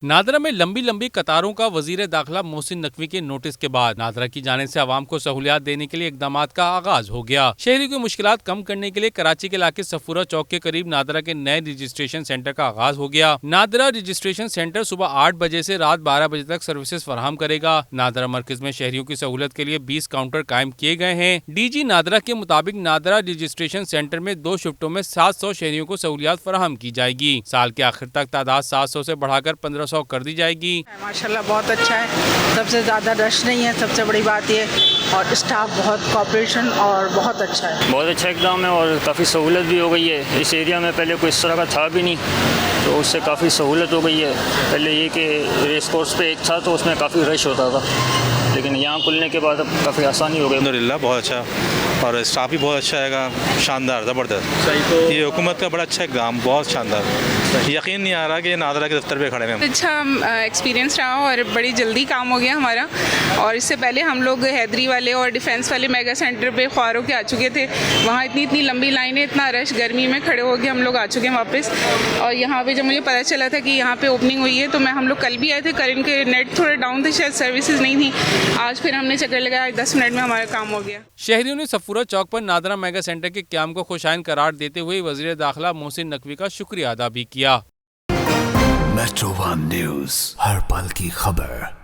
नादरा में लंबी लंबी कतारों का वजीर दाखिला मोहसिन नकवी के नोटिस के बाद नादरा की जानिब से आवाम को सहूलियात देने के लिए इकदामात का आगाज हो गया। शहरियों की मुश्किलात कम करने के लिए कराची के इलाके सफूरा चौक के करीब नादरा के नए रजिस्ट्रेशन सेंटर का आगाज हो गया। नादरा रजिस्ट्रेशन सेंटर सुबह 8 बजे से रात 12 बजे तक सर्विसेज फराहम करेगा। नादरा मरकज में शहरियों की सहूलत के लिए 20 काउंटर कायम किए गए हैं। DG नादरा के मुताबिक नादरा रजिस्ट्रेशन सेंटर में 2 शिफ्टों में 700 शहरियों को सहूलियात फराहम की जाएगी। साल के आखिर तक तादाद 700 से बढ़ाकर 1500 कर दी जाएगी। माशाल्लाह बहुत अच्छा है, सबसे ज़्यादा रश नहीं है, सबसे बड़ी बात ये, और स्टाफ बहुत कॉपरेशन और बहुत अच्छा है। बहुत अच्छा इकदाम है और काफ़ी सहूलत भी हो गई है। इस एरिया में पहले कोई इस तरह का था भी नहीं, तो उससे काफ़ी सहूलत हो गई है। पहले ये कि रेस कोर्स पे एक था तो उसमें काफ़ी रश होता था, लेकिन यहाँ खुलने के बाद अब काफ़ी आसानी हो गई। अल्हम्दुलिल्लाह बहुत अच्छा, और स्टाफ भी बहुत अच्छा है, शानदार ज़बरदस्त। तो ये हुकूमत का बड़ा अच्छा इक़दाम, बहुत शानदार। यकीन नहीं आ रहा कि नादरा के दफ्तर पे खड़े हैं। अच्छा एक्सपीरियंस रहा और बड़ी जल्दी काम हो गया हमारा। और इससे पहले हम लोग हैदरी वाले और डिफेंस वाले मेगा सेंटर पे ख्वारों के आ चुके थे, वहाँ इतनी लंबी लाइनें, इतना रश, गर्मी में खड़े हो गए हम लोग आ चुके हैं वापस। और यहाँ पे जब मुझे पता चला था कि यहाँ पे ओपनिंग हुई है तो हम लोग कल भी आए थे, कल इनके नेट थोड़े डाउन थे, शायद सर्विसेज नहीं थी। आज फिर हमने चक्कर लगाया, 10 मिनट में हमारा काम हो गया। शहरियों ने सफूरा चौक पर नादरा मेगा सेंटर के क्याम को खुशाइन करार देते हुए वजीर दाखिला मोहसिन नकवी का शुक्रिया अदा भी किया। मेट्रो 1 न्यूज़, हर पल की खबर।